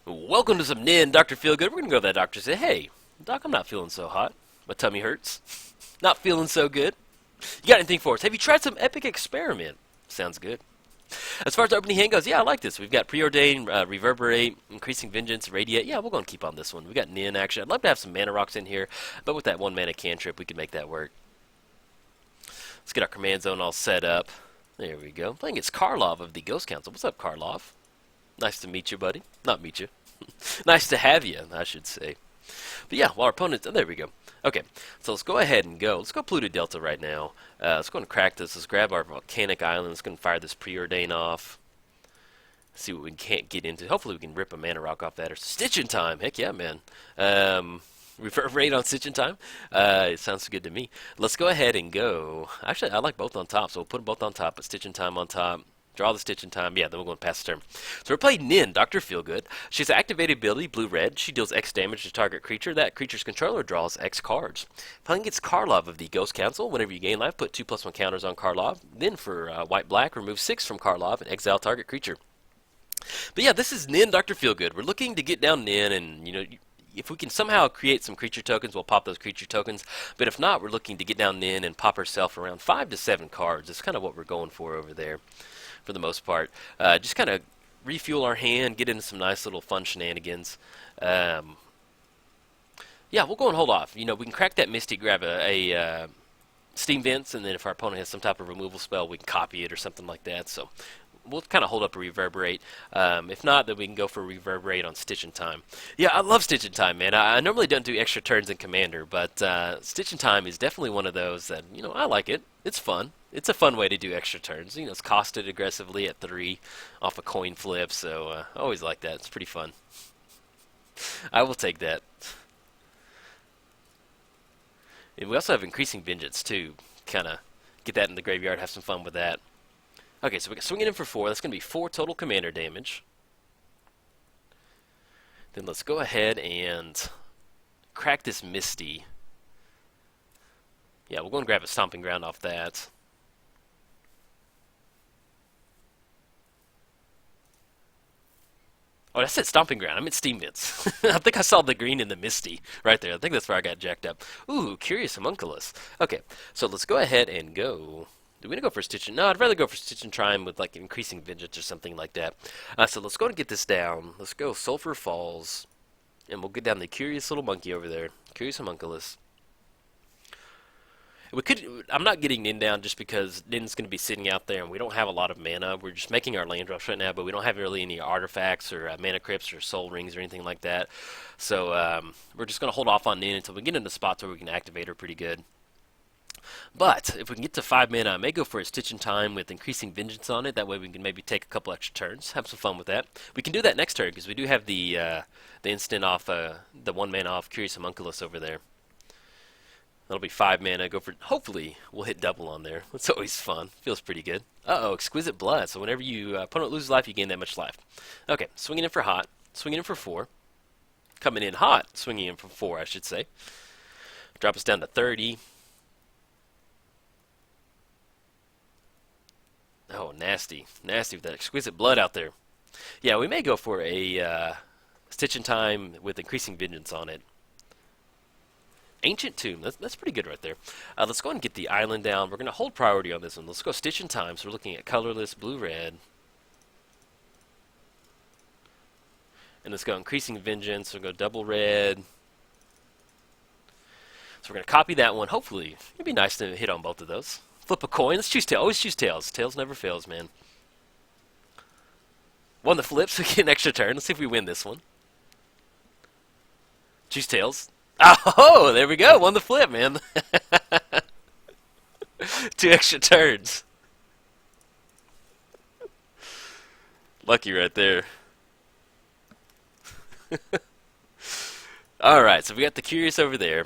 Welcome to some Nin, Dr. Feelgood. We're going to go to that doctor and say, hey, Doc, I'm not feeling so hot. My tummy hurts. Not feeling so good. You got anything for us? Have you tried some epic experiment? Sounds good. As far as our opening hand goes, yeah, I like this. We've got Preordain, Reverberate, Increasing Vengeance, Radiate. Yeah, we're going to keep on this one. We got Nin action. I'd love to have some mana rocks in here, but with that one mana cantrip, we could make that work. Let's get our command zone all set up. There we go. Playing against Karlov of the Ghost Council. What's up, Karlov? Nice to meet you, buddy. Not meet you. Nice to have you, I should say. But yeah, while our opponents... Oh, there we go. Okay, so let's go ahead and go. Let's go Pluto Delta right now. Let's go and crack this. Let's grab our Volcanic Island. Let's go and fire this Preordain off. See what we can't get into. Hopefully we can rip a mana rock off that. Or Stitch in Time. Heck yeah, man. Reverberate on Stitch in Time. It sounds good to me. Let's go ahead and go. Actually, I like both on top, so we'll put them both on top. Put Stitch in Time on top. Draw the Stitch in Time. Yeah, then we're going to pass the turn. So we're playing Nin, Dr. Feelgood. She has an activated ability, blue-red. She deals X damage to target creature. That creature's controller draws X cards. Playing against Karlov of the Ghost Council. Whenever you gain life, put 2/+1 counters on Karlov. Then for white-black, remove 6 from Karlov and exile target creature. But yeah, this is Nin, Dr. Feelgood. We're looking to get down Nin and, if we can somehow create some creature tokens, we'll pop those creature tokens. But if not, we're looking to get down Nin and pop ourselves around 5 to 7 cards. That's kind of what we're going for over there. For the most part, just kind of refuel our hand, get into some nice little fun shenanigans. Yeah, we'll go and hold off. We can crack that Misty, grab a Steam Vents, and then if our opponent has some type of removal spell, we can copy it or something like that. So we'll kind of hold up a Reverberate. If not, then we can go for Reverberate on Stitch in Time. Yeah, I love Stitch in Time, man. I normally don't do extra turns in Commander, but Stitch in Time is definitely one of those that, I like it. It's fun. It's a fun way to do extra turns. It's costed aggressively at 3 off a coin flip, so I always like that. It's pretty fun. I will take that. And we also have Increasing Vengeance, too. Kind of get that in the graveyard, have some fun with that. Okay, so we got swinging in for 4. That's going to be 4 total commander damage. Then let's go ahead and crack this Misty. Yeah, we'll go and grab a Stomping Ground off that. Oh, I said Stomping Ground. I meant Steam Vents. I think I saw the green in the Misty right there. I think that's where I got jacked up. Ooh, Curious Homunculus. Okay, so let's go ahead and go. Do we want to go for Stitch? No, I'd rather go for Stitch and Try with like Increasing Vengeance or something like that. So let's go and get this down. Let's go Sulphur Falls. And we'll get down the Curious Little Monkey over there. Curious Homunculus. I'm not getting Nin down just because Nin's going to be sitting out there and we don't have a lot of mana. We're just making our land drops right now, but we don't have really any artifacts or mana crypts or soul rings or anything like that. So we're just going to hold off on Nin until we get into spots where we can activate her pretty good. But if we can get to 5 mana, I may go for a Stitch in Time with Increasing Vengeance on it. That way we can maybe take a couple extra turns, have some fun with that. We can do that next turn because we do have the instant off, the 1 mana off Curious Homunculus over there. That'll be 5 mana. Go for. Hopefully, we'll hit double on there. That's always fun. Feels pretty good. Uh-oh, Exquisite Blood. So whenever you opponent loses life, you gain that much life. Okay, swinging in for hot. Swinging in for 4. Coming in hot. Swinging in for 4, I should say. Drop us down to 30. Oh, nasty. Nasty with that Exquisite Blood out there. Yeah, we may go for a Stitch in Time with Increasing Vengeance on it. Ancient Tomb, that's pretty good right there. Let's go ahead and get the island down. We're going to hold priority on this one. Let's go Stitch in Time. So we're looking at colorless, blue-red. And let's go Increasing Vengeance. We'll go double red. So we're going to copy that one. Hopefully, it'd be nice to hit on both of those. Flip a coin. Let's choose tails. Always choose tails. Tails never fails, man. Won the flip, so we get an extra turn. Let's see if we win this one. Choose tails. Oh, there we go. Won the flip, man. 2 extra turns. Lucky right there. Alright, so we got the Curious over there.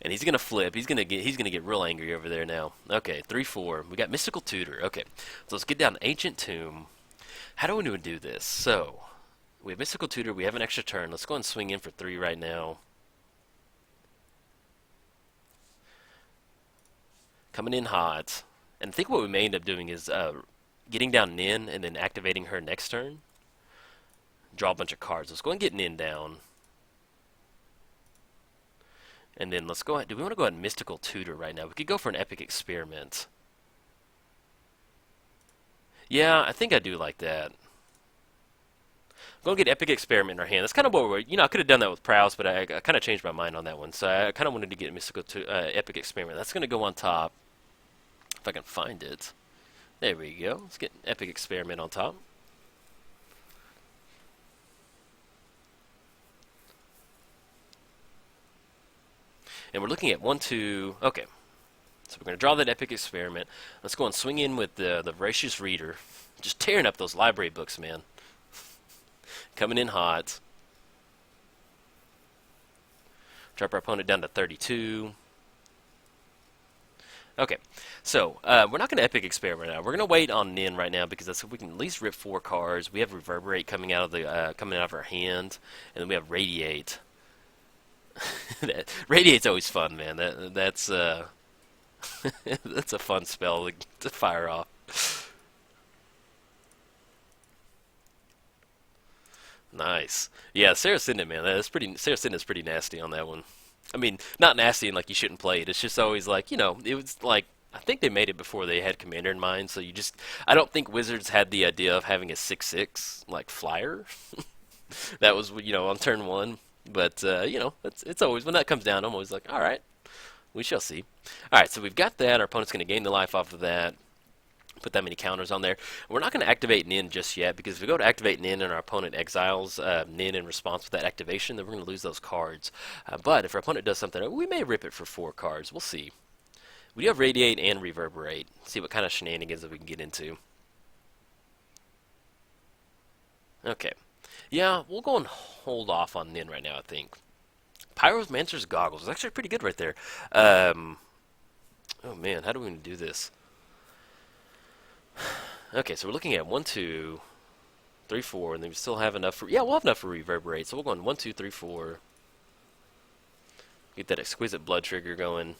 And he's gonna flip. He's gonna get real angry over there now. Okay, 3/4. We got Mystical Tutor. Okay. So let's get down to Ancient Tomb. How do we do this? So we have Mystical Tutor. We have an extra turn. Let's go and swing in for 3 right now. Coming in hot. And I think what we may end up doing is getting down Nin and then activating her next turn. draw a bunch of cards. Let's go and get Nin down. And then let's go ahead. Do we want to go ahead and Mystical Tutor right now? We could go for an Epic Experiment. Yeah, I think I do like that. Go and get Epic Experiment in our hand. That's kind of what we're, I could have done that with Prowess, but I kind of changed my mind on that one. So I kind of wanted to get Epic Experiment. That's going to go on top. If I can find it. There we go. Let's get Epic Experiment on top. And we're looking at 1, 2. Okay. So we're going to draw that Epic Experiment. Let's go and swing in with the Voracious Reader. Just tearing up those library books, man. Coming in hot. Drop our opponent down to 32. Okay, so we're not going to Epic Experiment now. We're going to wait on Nin right now because that's we can at least rip 4 cards. We have Reverberate coming out of our hand, and then we have Radiate. Radiate's always fun, man. That's that's a fun spell to fire off. Nice. Yeah, Saracen, man. Saracenda's pretty nasty on that one. I mean, not nasty and like you shouldn't play it. It's just always like, it was like, I think they made it before they had Commander in mind, so I don't think Wizards had the idea of having a 6/6, like, flyer. That was, on turn 1. But, it's always, when that comes down, I'm always like, alright, we shall see. Alright, so we've got that. Our opponent's going to gain the life off of that. Put that many counters on there. We're not going to activate Nin just yet, because if we go to activate Nin and our opponent exiles Nin in response to that activation, then we're going to lose those cards. But if our opponent does something, we may rip it for 4 cards. We'll see. We do have Radiate and Reverberate. See what kind of shenanigans that we can get into. Okay. Yeah, we'll go and hold off on Nin right now, I think. Pyromancer's Goggles is actually pretty good right there. Oh man, how do we do this? Okay, so we're looking at 1, 2, 3, 4, and then we still have enough for... Yeah, we'll have enough for Reverberate, so we'll go on 1, 2, 3, 4. Get that Exquisite Blood Trigger going.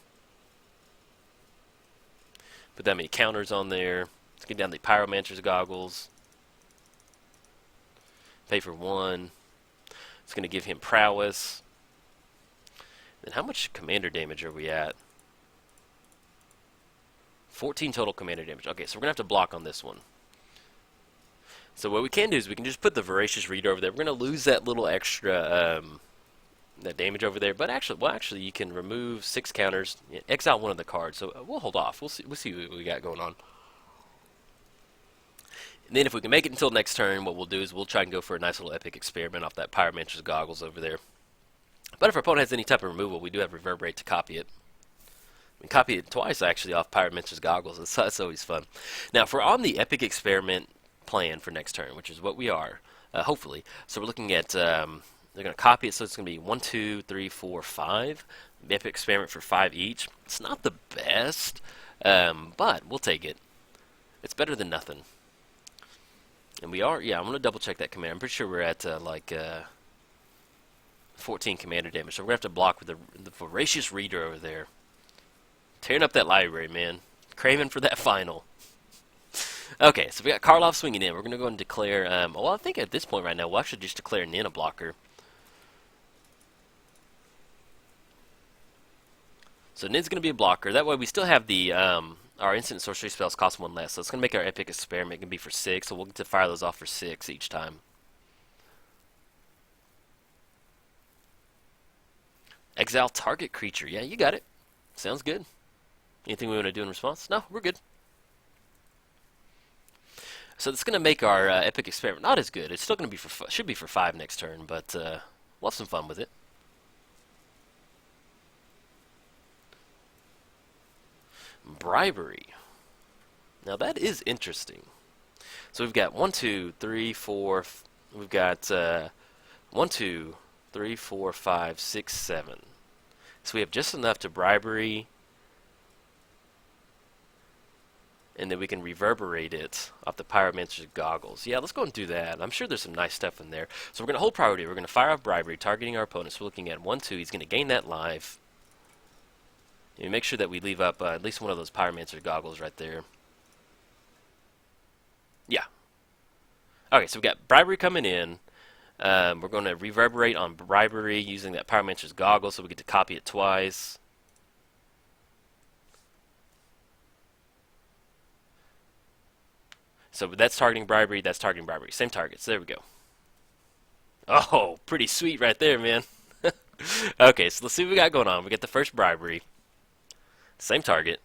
Put that many counters on there. Let's get down the Pyromancer's Goggles. Pay for 1. It's going to give him Prowess. Then how much Commander damage are we at? 14 total commander damage. Okay, so we're going to have to block on this one. So what we can do is we can just put the Voracious Reader over there. We're going to lose that little extra that damage over there. But actually, you can remove 6 counters, exile one of the cards. So we'll hold off. We'll see what we got going on. And then if we can make it until next turn, what we'll do is we'll try and go for a nice little Epic Experiment off that Pyromancer's Goggles over there. But if our opponent has any type of removal, we do have Reverberate to copy it. We copy it twice, actually, off Pyromancer's Goggles. That's always fun. Now, if we're on the Epic Experiment plan for next turn, which is what we are, hopefully. So we're looking at, they're going to copy it, so it's going to be 1, 2, 3, 4, 5. The Epic Experiment for 5 each. It's not the best, but we'll take it. It's better than nothing. And we are, yeah, I'm going to double check that command. I'm pretty sure we're at, 14 commander damage. So we're going to have to block with the Voracious Reader over there. Tearing up that library, man. Craving for that final. Okay, so we got Karlov swinging in. We're going to go and declare... well, I think at this point right now, we'll actually just declare Nin a blocker. So Nin's going to be a blocker. That way we still have the... our instant sorcery spells cost 1 less. So it's going to make our Epic Experiment going to be for 6. So we'll get to fire those off for 6 each time. Exile target creature. Yeah, you got it. Sounds good. Anything we want to do in response? No, we're good. So it's going to make our Epic Experiment not as good. It's still going to be should be for 5 next turn, but we'll have some fun with it. Bribery. Now that is interesting. So we've got 1, 2, 3, 4. We've got 1, 2, 3, 4, 5, 6, 7. So we have just enough to bribery, and then we can reverberate it off the Pyromancer's Goggles. Yeah, let's go and do that. I'm sure there's some nice stuff in there. So we're going to hold priority. We're going to fire off bribery, targeting our opponents. We're looking at 1, 2. He's going to gain that life. And make sure that we leave up at least one of those Pyromancer's Goggles right there. Yeah. Okay, so we got bribery coming in. We're going to reverberate on bribery using that Pyromancer's Goggle, so we get to copy it twice. So that's targeting bribery, that's targeting bribery. Same targets. There we go. Oh, pretty sweet right there, man. Okay, so let's see what we got going on. We get the first bribery. Same target.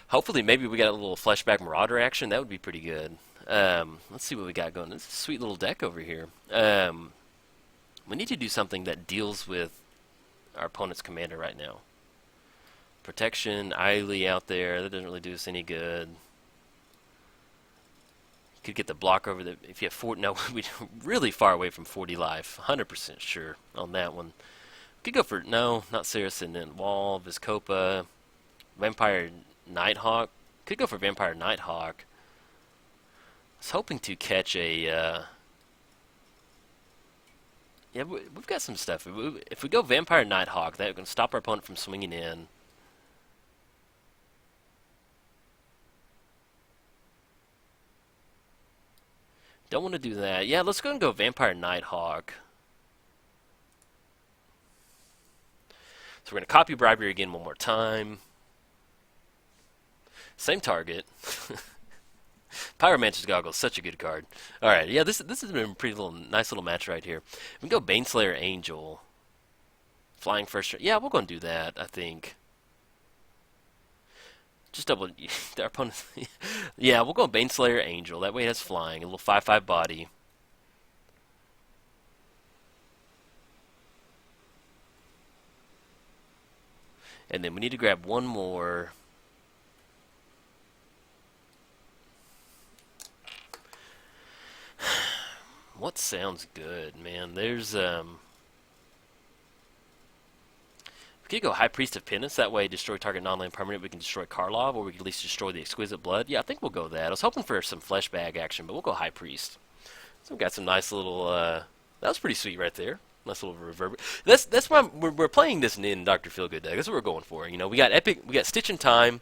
Hopefully, maybe we got a little flashback marauder action. That would be pretty good. Let's see what we got going. This is a sweet little deck over here. We need to do something that deals with our opponent's commander right now. Protection, Eiley out there. That doesn't really do us any good. Could get the block over the. If you have 40, no, we're really far away from 40 life. 100% sure on that one. Could go for no, not Saracen. Then Wall, Vizcopa, Vampire Nighthawk. Could go for Vampire Nighthawk. I was hoping to catch a. Yeah, we've got some stuff. If we go Vampire Nighthawk, that can stop our opponent from swinging in. Don't want to do that. Yeah, let's go and go Vampire Nighthawk. So we're going to copy Bribery again one more time. Same target. Pyromancer's Goggle is such a good card. Alright, yeah, this has been a pretty nice little match right here. We can go Baneslayer Angel. Flying first. Yeah, we're going to do that, I think. Just double our opponent. Yeah, we'll go Baneslayer Angel. That way it has flying. A little 5/5 body. And then we need to grab one more. What sounds good, man? There's we could go High Priest of Penance. That way, destroy target non-land permanent. We can destroy Karlov, or we can at least destroy the Exquisite Blood. Yeah, I think we'll go that. I was hoping for some flesh bag action, but we'll go High Priest. So we've got some nice little. That was pretty sweet right there. Nice little reverb. That's why we're playing this in Dr. Feelgood deck. That's what we're going for. You know, we got Epic, we got Stitch in Time,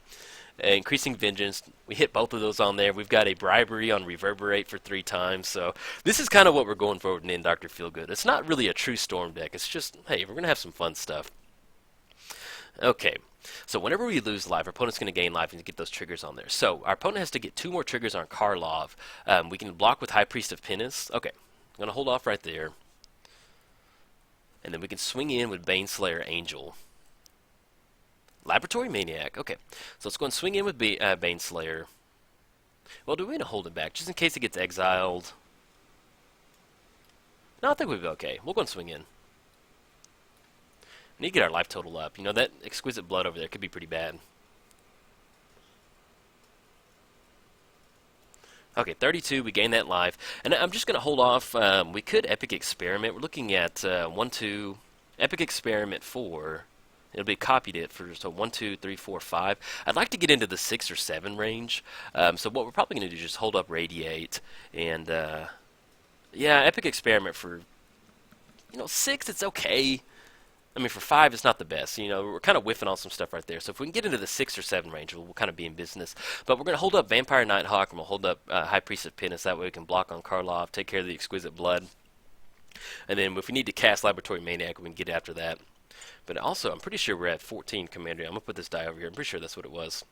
Increasing Vengeance. We hit both of those on there. We've got a Bribery on Reverberate for 3 times. So this is kind of what we're going for in Dr. Feelgood. It's not really a true Storm deck. It's just, hey, we're gonna have some fun stuff. Okay, so whenever we lose life, our opponent's going to gain life and get those triggers on there. So our opponent has to get 2 more triggers on Karlov. We can block with High Priest of Penance. Okay, I'm going to hold off right there. And then we can swing in with Baneslayer Angel. Laboratory Maniac. Okay, so let's go and swing in with Baneslayer. Well, do we want to hold it back just in case it gets exiled? No, I think we'll be okay. We'll go and swing in. We need to get our life total up. You know, that Exquisite Blood over there could be pretty bad. Okay, 32, we gain that life. And I'm just going to hold off. We could Epic Experiment. We're looking at 1, 2, Epic Experiment 4. It'll be copied it for, so 1, 2, 3, 4, 5. I'd like to get into the 6 or 7 range. So what we're probably going to do is just hold up Radiate. And, yeah, Epic Experiment for, 6, it's okay. I mean, for 5, it's not the best. You know, we're kind of whiffing on some stuff right there. So if we can get into the 6 or 7 range, we'll kind of be in business. But we're going to hold up Vampire Nighthawk, and we'll hold up High Priest of Penance. That way we can block on Karlov, take care of the Exquisite Blood. And then if we need to cast Laboratory Maniac, we can get after that. But also, I'm pretty sure we're at 14 Commander. I'm going to put this die over here. I'm pretty sure that's what it was.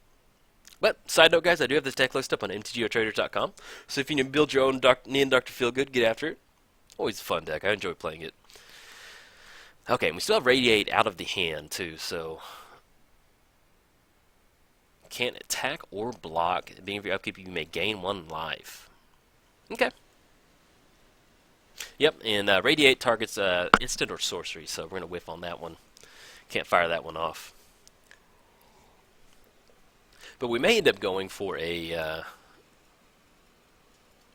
But, side note, guys, I do have this deck list up on MTGOTraders.com. So if you need to build your own Neon Dr. Feelgood, get after it. Always a fun deck. I enjoy playing it. Okay, and we still have Radiate out of the hand, too, so can't attack or block. At the beginning of your upkeep, you may gain 1 life. Okay. Yep, and Radiate targets instant or sorcery, so we're going to whiff on that one. Can't fire that one off. But we may end up going for a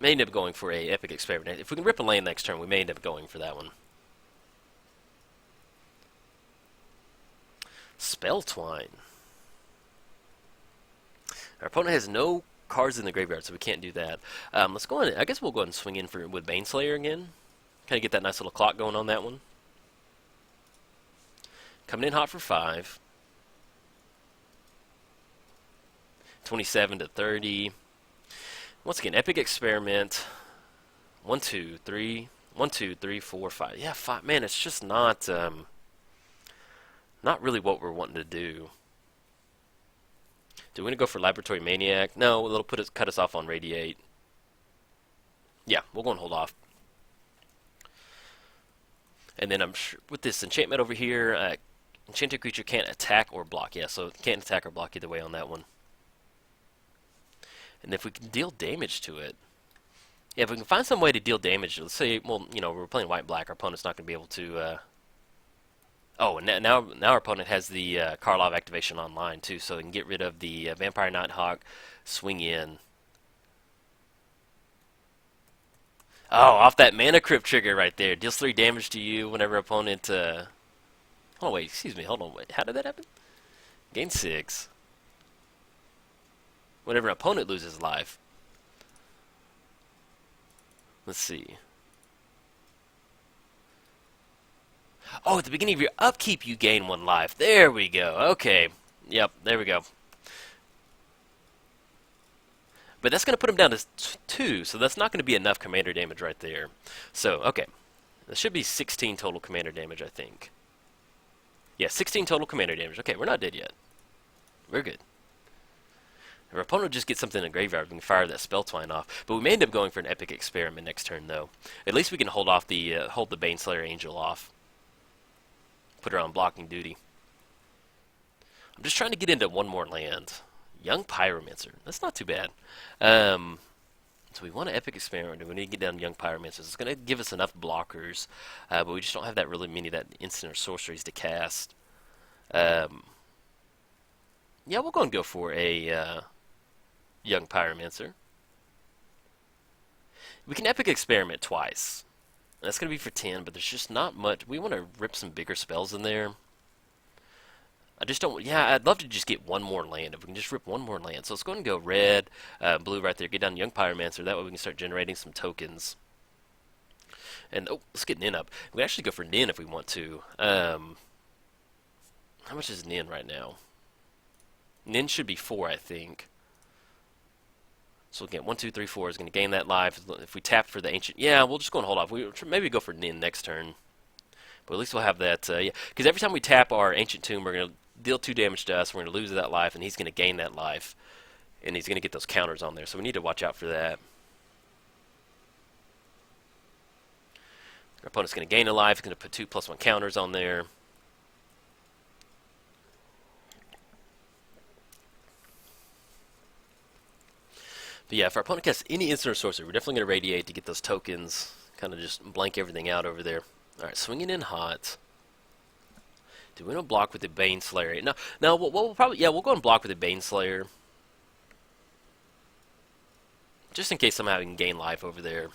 Epic Experiment. If we can rip a land next turn, we may end up going for that one. Spell Twine. Our opponent has no cards in the graveyard, so we can't do that. Let's go on. I guess we'll go ahead and swing in with Baneslayer again. Kind of get that nice little clock going on that one. Coming in hot for 5. 27 to 30. Once again, Epic Experiment. 1, 2, 3. 1, 2, 3, 4, 5. Yeah, 5. Man, it's just not not really what we're wanting to do. Do we want to go for Laboratory Maniac? No, it'll cut us off on Radiate. Yeah, we'll go and hold off. And then I'm sure with this enchantment over here, enchanted creature can't attack or block. Yeah, so it can't attack or block either way on that one. And if we can deal damage to it, yeah, if we can find some way to deal damage, let's say, well, you know, we're playing white-black, our opponent's not going to be able to. Oh, and now our opponent has the Karlov activation online too, so we can get rid of the Vampire Nighthawk, swing in. Oh, off that Mana Crypt trigger right there. Deals 3 damage to you whenever opponent... Oh, wait, excuse me. Hold on. Wait, how did that happen? Gain 6. Whenever opponent loses life. Let's see. Oh, at the beginning of your upkeep, you gain 1 life. There we go. Okay. Yep, there we go. But that's going to put him down to 2, so that's not going to be enough commander damage right there. So, okay. That should be 16 total commander damage, I think. Yeah, 16 total commander damage. Okay, we're not dead yet. We're good. Our opponent will just get something in the graveyard. We can fire that Spell Twine off. But we may end up going for an Epic Experiment next turn, though. At least we can hold the Baneslayer Angel off. Put her on blocking duty. I'm just trying to get into 1 more land. Young Pyromancer. That's not too bad. So we want an Epic Experiment. We need to get down Young Pyromancers. It's going to give us enough blockers, but we just don't have that really many that instant or sorceries to cast. Yeah, we'll go and go for a Young Pyromancer. We can Epic Experiment twice. That's going to be for 10, but there's just not much. We want to rip some bigger spells in there. I just don't... Yeah, I'd love to just get 1 more land. If we can just rip 1 more land. So let's go ahead and go red, blue right there. Get down Young Pyromancer. That way we can start generating some tokens. And, oh, let's get Nin up. We can actually go for Nin if we want to. How much is Nin right now? Nin should be 4, I think. So again, 1, 2, 3, 4 is going to gain that life. If we tap for the Ancient... Yeah, we'll just go and hold off. We'll maybe go for Nin next turn. But at least we'll have that... yeah, because every time we tap our Ancient Tomb, we're going to deal 2 damage to us, we're going to lose that life, and he's going to gain that life. And he's going to get those counters on there, so we need to watch out for that. Our opponent's going to gain a life, he's going to put 2+1 counters on there. But yeah, if our opponent casts any instant or sorcery, we're definitely going to radiate to get those tokens, kind of just blank everything out over there. Alright, swinging in hot. Do we want to block with the Baneslayer? No, we'll probably... Yeah, we'll go and block with the Baneslayer. Just in case somehow we can gain life over there.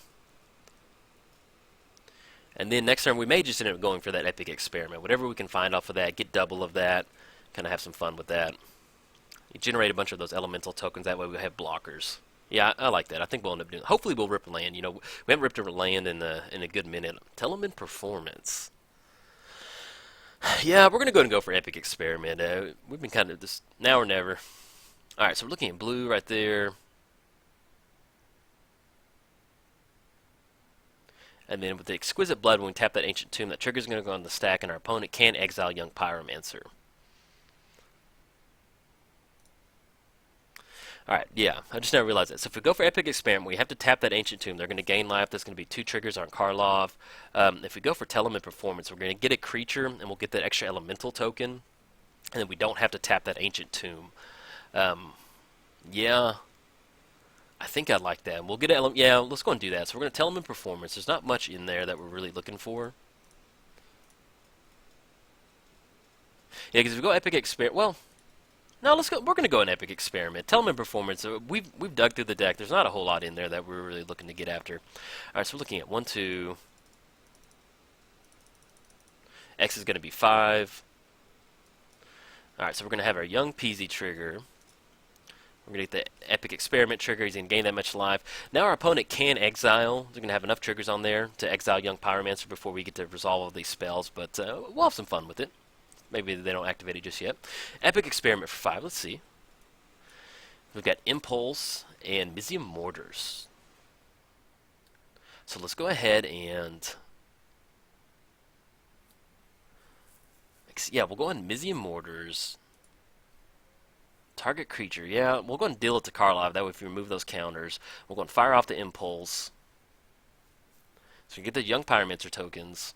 And then next turn, we may just end up going for that Epic Experiment. Whatever we can find off of that, get double of that. Kind of have some fun with that. You generate a bunch of those elemental tokens. That way we have blockers. Yeah, I like that. I think we'll end up doing... Hopefully we'll rip a land. You know, we haven't ripped a land in a good minute. Telement Performance. Yeah, we're going to go and go for Epic Experiment. We've been kind of this now or never. Alright, so we're looking at blue right there. And then with the Exquisite Blood, when we tap that Ancient Tomb, that trigger's going to go on the stack, and our opponent can exile Young Pyromancer. Alright, yeah, I just now realized that. So if we go for Epic Experiment, we have to tap that Ancient Tomb. They're going to gain life. There's going to be 2 triggers on Karlov. If we go for Telement Performance, we're going to get a creature, and we'll get that extra elemental token. And then we don't have to tap that Ancient Tomb. Yeah, I think I'd like that. We'll get yeah, let's go and do that. So we're going to Telement Performance. There's not much in there that we're really looking for. Yeah, because if we go Epic Experiment, well... No, let's go. We're going to go an Epic Experiment. Telement Performance. We've dug through the deck. There's not a whole lot in there that we're really looking to get after. All right, so we're looking at 1, 2. X is going to be 5. All right, so we're going to have our Young Peasy trigger. We're going to get the Epic Experiment trigger. He's going to gain that much life. Now our opponent can exile. They're going to have enough triggers on there to exile Young Pyromancer before we get to resolve all these spells, but we'll have some fun with it. Maybe they don't activate it just yet. Epic Experiment for 5. Let's see. We've got Impulse and Mizzium Mortars. So let's go ahead and yeah, we'll go on Mizium Mortars. Target creature, yeah, we'll go and deal it to Karlov. That way, if we remove those counters, we'll go and fire off the Impulse. So we get the Young Pyromancer tokens.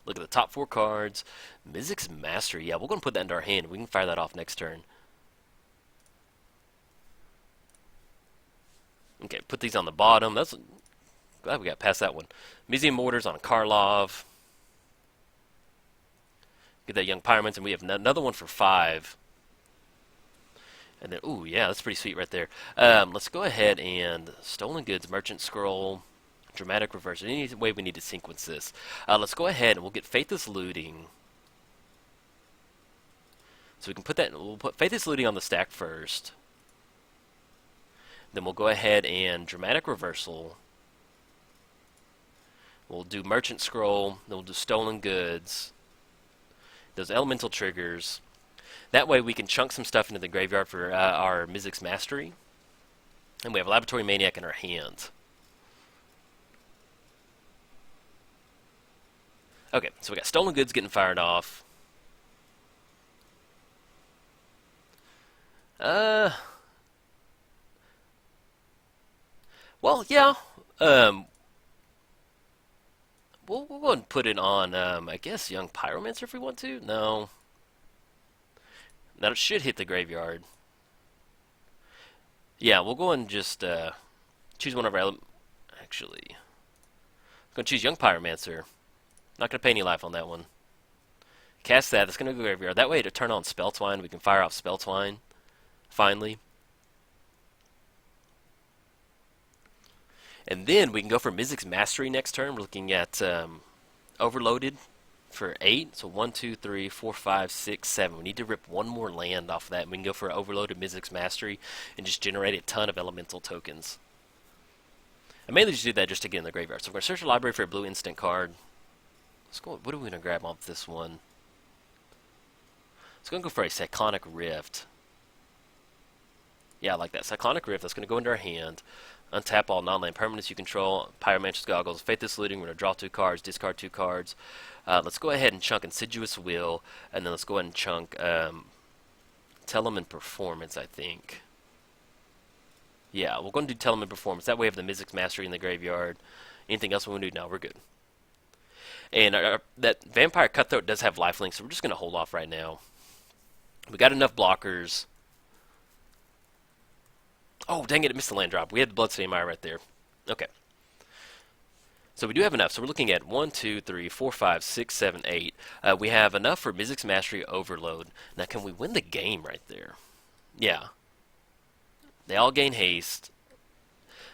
Look at the top 4 cards. Mizzix's Mastery, yeah, we'll go and put that into our hand. We can fire that off next turn. Okay, put these on the bottom. That's glad we got past that one. Mizium Mortars on Karlov. Get that Young Pyromancer, and we have another one for 5. And then, ooh, yeah, that's pretty sweet right there. Let's go ahead and Stolen Goods, Merchant Scroll, Dramatic Reverse. Any way we need to sequence this. Let's go ahead and we'll get Faithless Looting. So we can put that. We'll put Faithless Looting on the stack first. Then we'll go ahead and Dramatic Reversal. We'll do Merchant Scroll. Then we'll do Stolen Goods. Those Elemental Triggers. That way we can chunk some stuff into the graveyard for our Mizzix's Mastery. And we have a Laboratory Maniac in our hand. Okay, so we got Stolen Goods getting fired off. Well, yeah. We'll go and put it on, I guess, Young Pyromancer if we want to. No. That should hit the graveyard. Yeah, we'll go and just choose one of our actually. I'm going to choose Young Pyromancer. Not going to pay any life on that one. Cast that. That's going to go graveyard. That way to turn on Spell Twine, we can fire off Spell Twine. Finally. And then we can go for Mizzix's Mastery next turn. We're looking at Overloaded for 8. So 1, 2, 3, 4, 5, 6, 7. We need to rip one more land off of that. And we can go for Overloaded Mizzix's Mastery and just generate a ton of elemental tokens. I mainly just do that just to get in the graveyard. So we're going to search the library for a blue instant card. Let's go. What are we going to grab off this one? Let's go for a Cyclonic Rift. Yeah, I like that. Cyclonic Rift. That's going to go into our hand. Untap all non-land permanents you control. Pyromancer's Goggles. Faithless Looting. We're going to draw 2 cards, discard 2 cards. Let's go ahead and chunk Insidious Will, and then let's go ahead and chunk Telement Performance, I think. Yeah, we're going to do Telement Performance. That way we have the Mizzix's Mastery in the graveyard. Anything else we want to do? No, we're good. And that Vampire Cutthroat does have lifelink, so we're just going to hold off right now. We got enough blockers. Oh, dang it, it missed the land drop. We had the Bloodstained Mire right there. Okay. So we do have enough. So we're looking at 1, 2, 3, 4, 5, 6, 7, 8. We have enough for Mizzix's Mastery Overload. Now, can we win the game right there? Yeah. They all gain haste.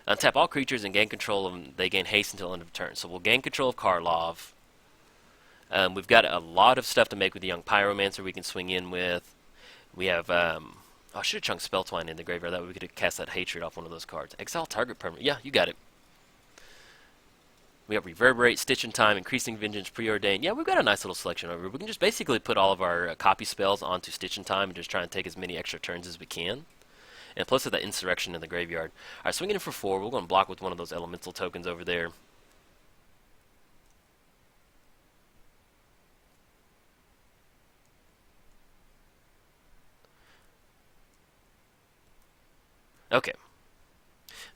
Untap all creatures and gain control of them. They gain haste until end of turn. So we'll gain control of Karlov. We've got a lot of stuff to make with the Young Pyromancer we can swing in with. We have... I should have chunked Spell Twine in the graveyard. That way we could have cast that Hatred off one of those cards. Exile target permanent. Yeah, you got it. We have Reverberate, Stitch in Time, Increasing Vengeance, Preordained. Yeah, we've got a nice little selection over here. We can just basically put all of our copy spells onto Stitch in Time and just try and take as many extra turns as we can. And plus with that Insurrection in the graveyard. Alright, swinging in for 4. We're going to block with one of those Elemental tokens over there. Okay.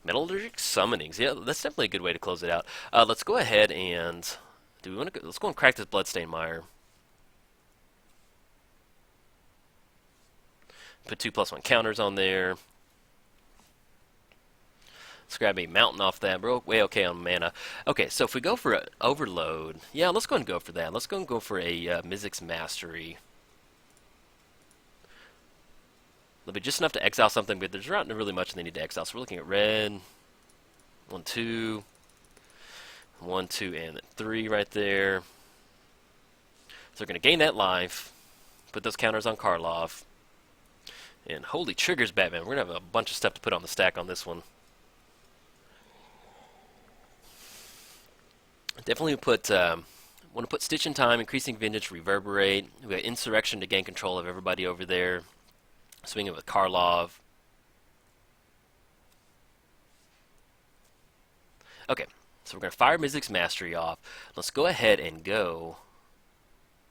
Metallurgic Summonings. Yeah, that's definitely a good way to close it out. Let's go ahead and... let's go and crack this Bloodstained Mire. Put 2+1 counters on there. Let's grab a Mountain off that. We're way okay on mana. Okay, so if we go for an Overload... Yeah, let's go and go for that. Let's go and go for a Mizzix's Mastery. There'll be just enough to exile something, but there's not really much they need to exile. So we're looking at red. 1, 2. 1, 2, and 3 right there. So we're going to gain that life. Put those counters on Karlov. And holy triggers, Batman. We're going to have a bunch of stuff to put on the stack on this one. Definitely put... want to put Stitch in Time, Increasing Vengeance, Reverberate. We got Insurrection to gain control of everybody over there. Swing it with Karlov. Okay, so we're going to fire Mizzix's Mastery off. Let's go ahead and go.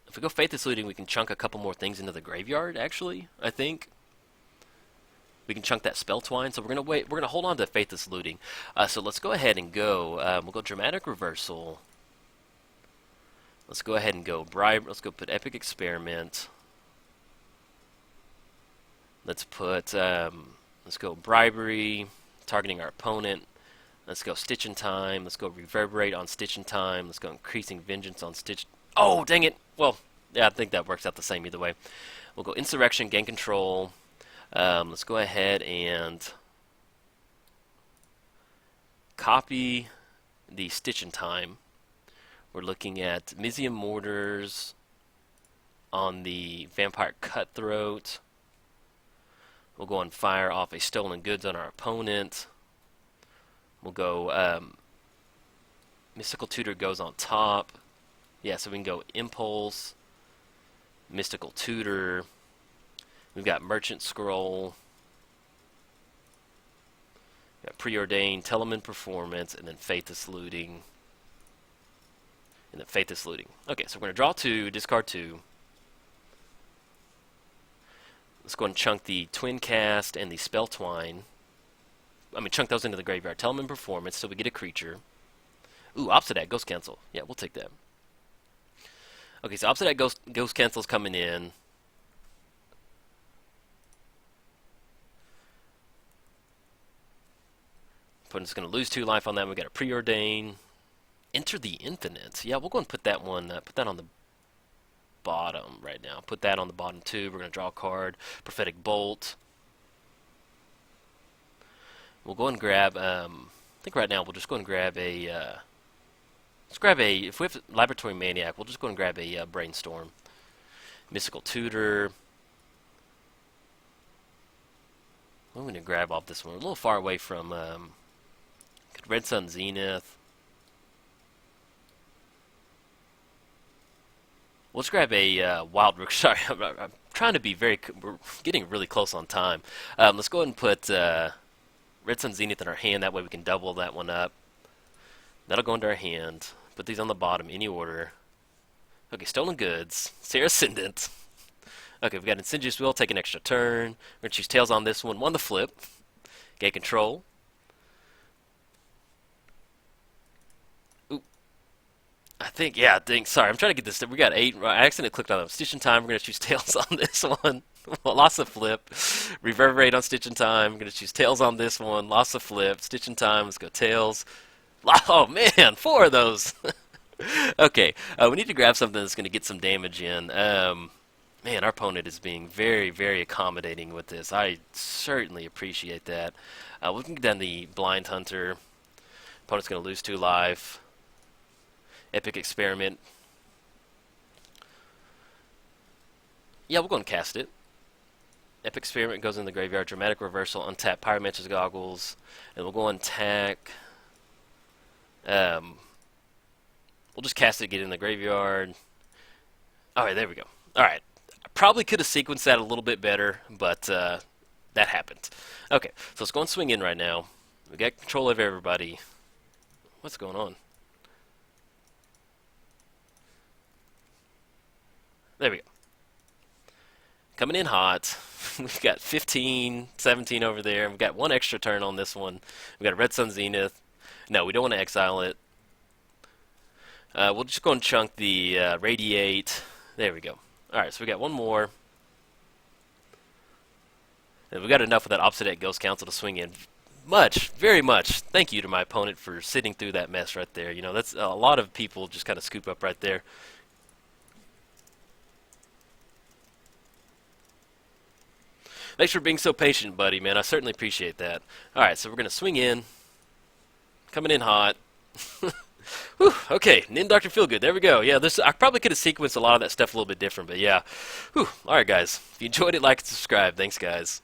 If we go Faithless Looting, we can chunk a couple more things into the graveyard, actually, I think. We can chunk that Spell Twine, so we're going to wait. We're going to hold on to Faithless Looting. So let's go ahead and go. We'll go Dramatic Reversal. Let's go ahead and go Bribe. Let's go put Epic Experiment. Let's put, let's go Bribery, targeting our opponent. Let's go Stitch in Time. Let's go Reverberate on Stitch in Time. Let's go Increasing Vengeance on Stitch. Oh, dang it. Well, yeah, I think that works out the same either way. We'll go Insurrection, Gain Control. Let's go ahead and copy the Stitch in Time. We're looking at Mizium Mortars on the Vampire Cutthroat. We'll go and fire off a Stolen Goods on our opponent. We'll go Mystical Tutor goes on top. Yeah, so we can go Impulse, Mystical Tutor. We've got Merchant Scroll. We've got Preordained, Telemann Performance, and then Faithless Looting. And then Faithless Looting. Okay, so we're going to draw 2, discard 2. Let's go and chunk the Twin Cast and the Spell Twine. Chunk those into the graveyard. Telemann Performance, so we get a creature. Ooh, Obsidian Ghost Cancel. Yeah, we'll take that. Okay, so Obsidian Ghost Cancel's coming in. Opponent's going to lose 2 life on that. We got a Preordain. Enter the Infinite. Yeah, we'll go and put that one. Put that on the bottom right now. Put that on the bottom too. We're going to draw a card. Prophetic Bolt. We'll go and grab. I think right now we'll just go and grab a. Let's grab a. If we have Laboratory Maniac, we'll just go and grab a Brainstorm. Mystical Tutor. I'm going to grab off this one. We're a little far away from Red Sun Zenith. Let's grab a Wild Rook. Sorry, I'm trying to be very. We're getting really close on time. Let's go ahead and put Red Sun Zenith in our hand. That way we can double that one up. That'll go into our hand. Put these on the bottom, any order. Okay, Stolen Goods. Sarah Ascendant. Okay, we've got Insidious Will. Take an extra turn. We're going to choose Tails on this one. One to flip. Get control. I think, sorry, I'm trying to get this. We got 8. I accidentally clicked on Stitch in Time. We're going to choose Tails on this one. Lots of flip. Reverberate on Stitch in Time. We're going to choose Tails on this one. Lots of flip. Stitch in Time. Let's go Tails. Oh, man, 4 of those. Okay, we need to grab something that's going to get some damage in. Man, our opponent is being very, very accommodating with this. I certainly appreciate that. We can get down the Blind Hunter. Opponent's going to lose 2 life. Epic Experiment. Yeah, we'll go and cast it. Epic Experiment goes in the graveyard. Dramatic Reversal. Untap Pyromancer's Goggles. And we'll go and attack. We'll just cast it, get it in the graveyard. Alright, there we go. Alright. I probably could have sequenced that a little bit better, but that happened. Okay, so let's go and swing in right now. We got control of everybody. What's going on? There we go. Coming in hot. We've got 15, 17 over there. We've got 1 extra turn on this one. We've got a Red Sun Zenith. No, we don't want to exile it. We'll just go and chunk the Radiate. There we go. Alright, so we got 1 more. And we got enough of that Obsidian Ghost Council to swing in. Very much. Thank you to my opponent for sitting through that mess right there. You know, that's a lot of people just kind of scoop up right there. Thanks for being so patient, buddy, man. I certainly appreciate that. Alright, so we're going to swing in. Coming in hot. Whew, okay, Nin Dr. Feelgood. There we go. Yeah, I probably could have sequenced a lot of that stuff a little bit different, but yeah. Whew. Alright, guys. If you enjoyed it, like and subscribe. Thanks, guys.